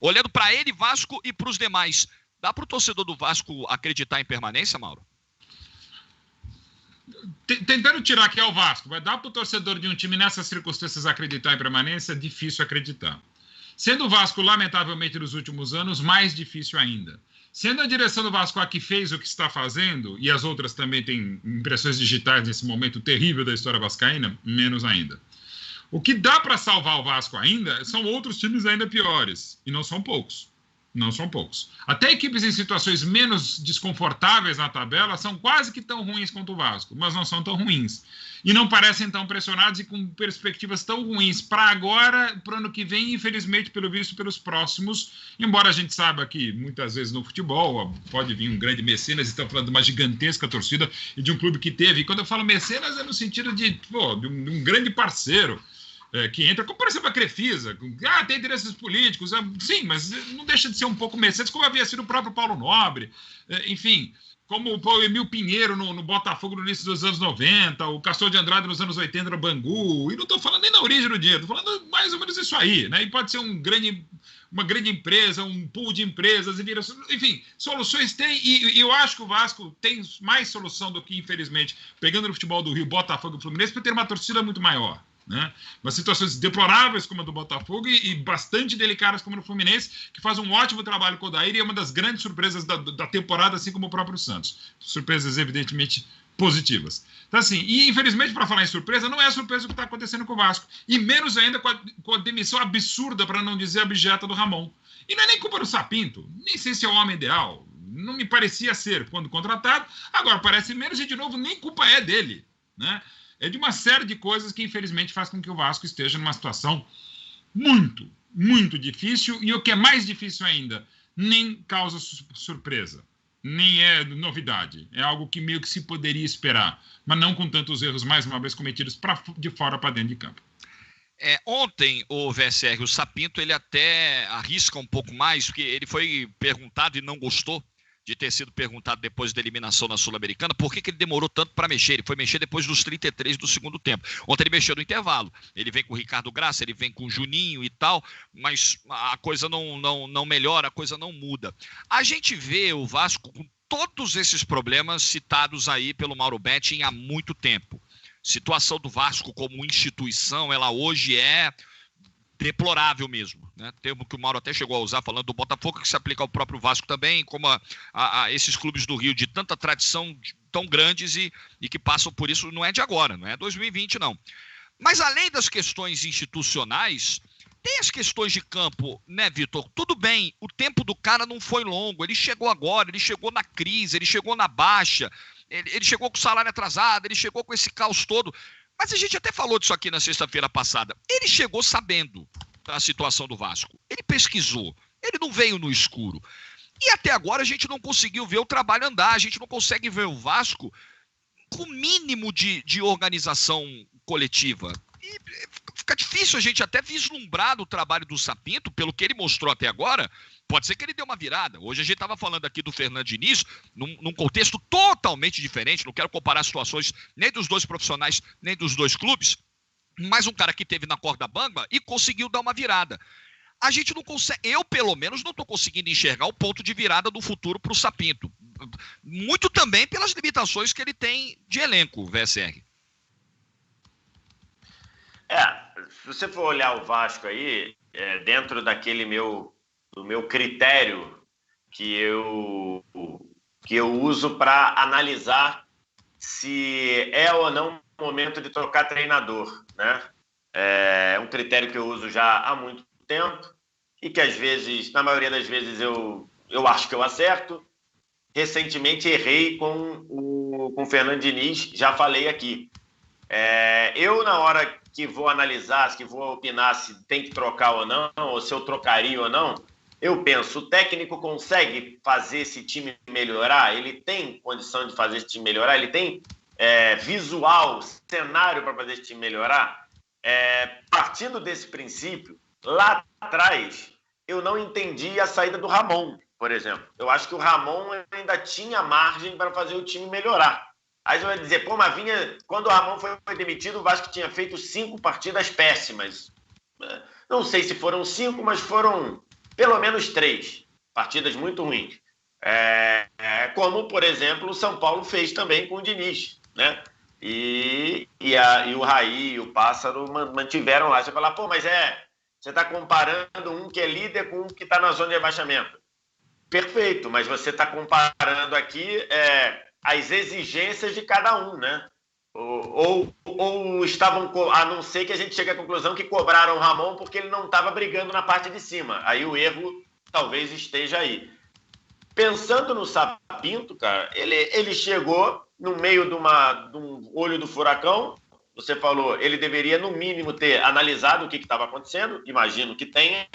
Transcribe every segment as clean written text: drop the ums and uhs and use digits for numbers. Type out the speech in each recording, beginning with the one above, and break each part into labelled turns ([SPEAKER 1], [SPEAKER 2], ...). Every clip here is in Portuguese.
[SPEAKER 1] Olhando para ele, Vasco, e para os demais, dá para o torcedor do Vasco acreditar em permanência, Mauro?
[SPEAKER 2] Tentando tirar que é o Vasco, vai dar para o torcedor de um time nessas circunstâncias acreditar em permanência? É difícil acreditar. Sendo o Vasco, lamentavelmente, nos últimos anos, mais difícil ainda. Sendo a direção do Vasco a que fez o que está fazendo, e as outras também têm impressões digitais nesse momento terrível da história vascaína, menos ainda. O que dá para salvar o Vasco ainda são outros times ainda piores, e não são poucos. Não são poucos. Até equipes em situações menos desconfortáveis na tabela são quase que tão ruins quanto o Vasco, mas não são tão ruins. E não parecem tão pressionados e com perspectivas tão ruins para agora, para o ano que vem, infelizmente, pelo visto, pelos próximos. Embora a gente saiba que, muitas vezes no futebol, pode vir um grande mecenas, e estamos falando de uma gigantesca torcida e de um clube que teve. E quando eu falo mecenas, é no sentido de um grande parceiro. Que entra, como por exemplo a Crefisa, tem interesses políticos, sim, mas não deixa de ser um pouco mecenas, como havia sido o próprio Paulo Nobre, enfim, como o Emil Pinheiro no Botafogo no início dos anos 90, o Castor de Andrade nos anos 80 no Bangu, e não estou falando nem da origem do dinheiro, estou falando mais ou menos isso aí, né? E pode ser uma grande empresa, um pool de empresas, enfim, soluções tem, e eu acho que o Vasco tem mais solução do que, infelizmente, pegando no futebol do Rio, Botafogo e Fluminense, para ter uma torcida muito maior. Né? Mas situações deploráveis como a do Botafogo e bastante delicadas como no Fluminense, que faz um ótimo trabalho com o Odair e é uma das grandes surpresas da temporada, assim como o próprio Santos. Surpresas evidentemente positivas. Então assim, e infelizmente para falar em surpresa, não é surpresa o que está acontecendo com o Vasco, e menos ainda com a demissão absurda, para não dizer abjeta, do Ramon. E não é nem culpa do Sapinto, nem sei se é o homem ideal, não me parecia ser quando contratado, agora parece menos, e de novo nem culpa é dele, né? É de uma série de coisas que, infelizmente, faz com que o Vasco esteja numa situação muito, muito difícil. E o que é mais difícil ainda, nem causa surpresa, nem é novidade. É algo que meio que se poderia esperar, mas não com tantos erros, mais uma vez, cometidos de fora para dentro de campo.
[SPEAKER 1] Ontem, o VSR, o Sapinto, ele até arrisca um pouco mais, porque ele foi perguntado e não gostou de ter sido perguntado depois da eliminação na Sul-Americana, por que ele demorou tanto para mexer? Ele foi mexer depois dos 33 do segundo tempo. Ontem ele mexeu no intervalo. Ele vem com o Ricardo Graça, ele vem com o Juninho e tal, mas a coisa não melhora, a coisa não muda. A gente vê o Vasco com todos esses problemas citados aí pelo Mauro Betting há muito tempo. Situação do Vasco como instituição, ela hoje é deplorável mesmo, né? Termo que o Mauro até chegou a usar, falando do Botafogo, que se aplica ao próprio Vasco também, como a esses clubes do Rio de tanta tradição, tão grandes e que passam por isso, não é de agora, não é 2020 não. Mas além das questões institucionais, tem as questões de campo, né, Vitor? Tudo bem, o tempo do cara não foi longo, ele chegou agora, ele chegou na crise, ele chegou na baixa, ele chegou com o salário atrasado, ele chegou com esse caos todo. Mas a gente até falou disso aqui na sexta-feira passada. Ele chegou sabendo da situação do Vasco. Ele pesquisou. Ele não veio no escuro. E até agora a gente não conseguiu ver o trabalho andar. A gente não consegue ver o Vasco com o mínimo de organização coletiva. E fica difícil a gente até vislumbrar o trabalho do Sapinto, pelo que ele mostrou até agora. Pode ser que ele dê uma virada. Hoje a gente estava falando aqui do Fernando Diniz, num contexto totalmente diferente. Não quero comparar situações nem dos dois profissionais, nem dos dois clubes. Mas um cara que teve na corda bamba e conseguiu dar uma virada. A gente não consegue, eu pelo menos não estou conseguindo enxergar o ponto de virada do futuro para o Sapinto. Muito também pelas limitações que ele tem de elenco, VSR.
[SPEAKER 3] Se você for olhar o Vasco aí, dentro do meu critério que eu uso para analisar se é ou não o momento de trocar treinador, né? É um critério que eu uso já há muito tempo e que às vezes, na maioria das vezes, eu acho que eu acerto. Recentemente errei com o Fernando Diniz, já falei aqui. Eu, na hora que vou analisar, que vou opinar se tem que trocar ou não, ou se eu trocaria ou não, eu penso, o técnico consegue fazer esse time melhorar? Ele tem condição de fazer esse time melhorar? Ele tem visual, cenário para fazer esse time melhorar? Partindo desse princípio, lá atrás, eu não entendi a saída do Ramon, por exemplo. Eu acho que o Ramon ainda tinha margem para fazer o time melhorar. Aí você vai dizer, mas quando o Ramon foi demitido, o Vasco tinha feito 5 partidas péssimas. Não sei se foram 5, mas foram pelo menos 3 partidas muito ruins. Como, por exemplo, o São Paulo fez também com o Diniz, né? E o Raí e o Pássaro mantiveram lá. Você fala, pô, mas você está comparando um que é líder com um que está na zona de rebaixamento. Perfeito, mas você está comparando aqui as exigências de cada um, né? Ou estavam, a não ser que a gente chegue à conclusão que cobraram o Ramon porque ele não estava brigando na parte de cima. Aí o erro talvez esteja aí. Pensando no Sapinto, cara, ele chegou no meio de um olho do furacão. Você falou, ele deveria, no mínimo, ter analisado o que estava acontecendo. Imagino que tenha.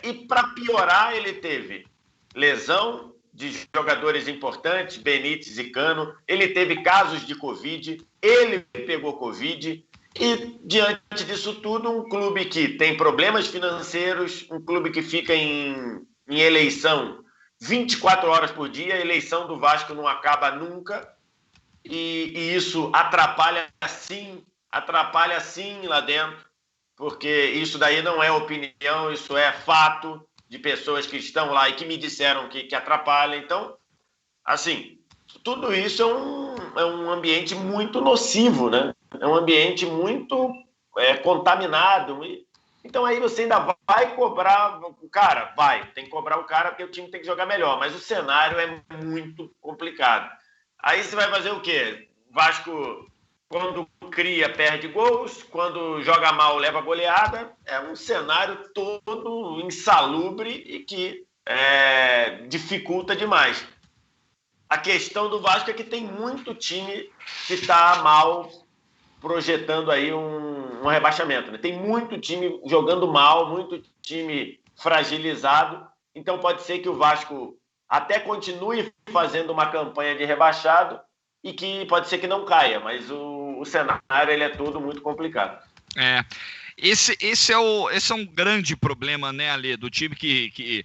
[SPEAKER 3] E, para piorar, ele teve lesão de jogadores importantes, Benítez e Cano. Ele teve casos de Covid. Ele pegou Covid. E, diante disso tudo, um clube que tem problemas financeiros, um clube que fica em eleição 24 horas por dia, a eleição do Vasco não acaba nunca, e isso atrapalha sim lá dentro, porque isso daí não é opinião, isso é fato de pessoas que estão lá e que me disseram que atrapalha. Então, assim, tudo isso é um ambiente muito nocivo, né? É um ambiente muito contaminado. Então aí você ainda vai cobrar o cara? Tem que cobrar o cara porque o time tem que jogar melhor, mas o cenário é muito complicado. Aí você vai fazer o quê? Vasco, quando cria, perde gols, quando joga mal, leva goleada. É um cenário todo insalubre e que dificulta demais. A questão do Vasco é que tem muito time que está mal, projetando aí um rebaixamento, né? Tem muito time jogando mal, muito time fragilizado. Então pode ser que o Vasco até continue fazendo uma campanha de rebaixado e que pode ser que não caia, mas o cenário ele é todo muito complicado.
[SPEAKER 1] Esse é um grande problema, né, Ale, do time que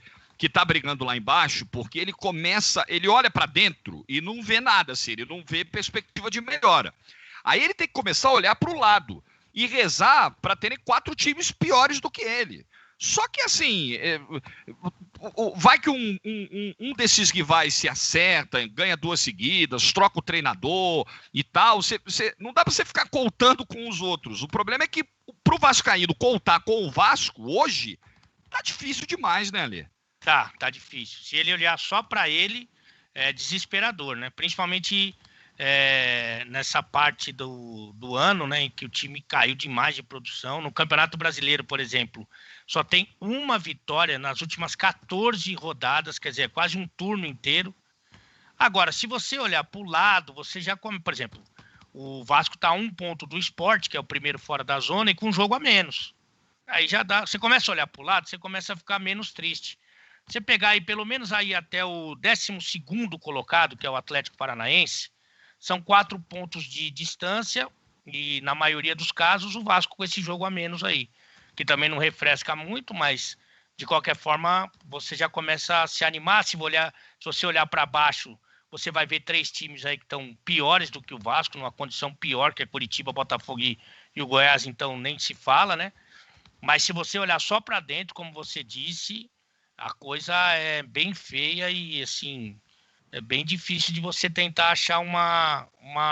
[SPEAKER 1] tá brigando lá embaixo, porque ele olha para dentro e não vê nada, assim, ele não vê perspectiva de melhora. Aí ele tem que começar a olhar para o lado e rezar para terem 4 times piores do que ele. Só que, assim, vai que um desses rivais se acerta, ganha 2 seguidas, troca o treinador e tal. Não dá para você ficar contando com os outros. O problema é que para o Vascaíno contar com o Vasco hoje, tá difícil demais, né, Alê?
[SPEAKER 4] Tá difícil. Se ele olhar só para ele, é desesperador, né? Principalmente nessa parte do ano, né, em que o time caiu demais de produção. No Campeonato Brasileiro, por exemplo, só tem uma vitória nas últimas 14 rodadas, quer dizer, quase um turno inteiro. Agora, se você olhar para o lado, você já come, por exemplo, o Vasco está a 1 ponto do Sport, que é o primeiro fora da zona, e com um jogo a menos. Aí já dá, você começa a olhar para o lado, você começa a ficar menos triste. Você pegar aí pelo menos aí até o 12º colocado, que é o Atlético Paranaense, são 4 pontos de distância e, na maioria dos casos, o Vasco com esse jogo a menos aí, que também não refresca muito, mas, de qualquer forma, você já começa a se animar. Se você olhar para baixo, você vai ver 3 times aí que estão piores do que o Vasco, numa condição pior, que é Curitiba, Botafogo e o Goiás, então nem se fala, né? Mas se você olhar só para dentro, como você disse, a coisa é bem feia e, assim, é bem difícil de você tentar achar uma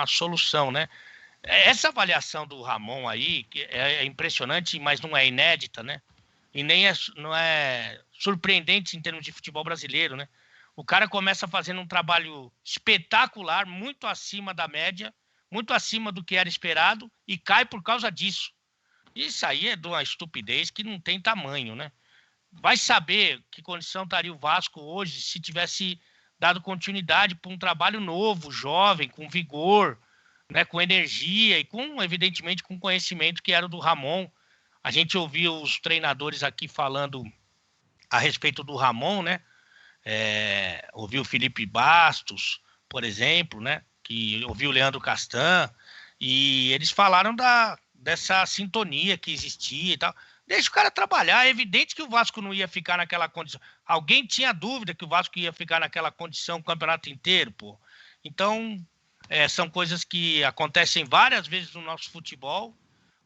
[SPEAKER 4] solução, né? Essa avaliação do Ramon aí, que é impressionante, mas não é inédita, né? E nem não é surpreendente em termos de futebol brasileiro, né? O cara começa fazendo um trabalho espetacular, muito acima da média, muito acima do que era esperado, e cai por causa disso. Isso aí é de uma estupidez que não tem tamanho, né? Vai saber que condição estaria o Vasco hoje se tivesse dado continuidade para um trabalho novo, jovem, com vigor, né, com energia e evidentemente, com conhecimento que era o do Ramon. A gente ouviu os treinadores aqui falando a respeito do Ramon, né? Ouviu o Felipe Bastos, por exemplo, né? Que ouviu o Leandro Castan, e eles falaram dessa sintonia que existia e tal. Deixa o cara trabalhar. É evidente que o Vasco não ia ficar naquela condição. Alguém tinha dúvida que o Vasco ia ficar naquela condição o campeonato inteiro, pô. Então, são coisas que acontecem várias vezes no nosso futebol,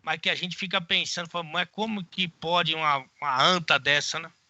[SPEAKER 4] mas que a gente fica pensando, mas como que pode uma anta dessa, né?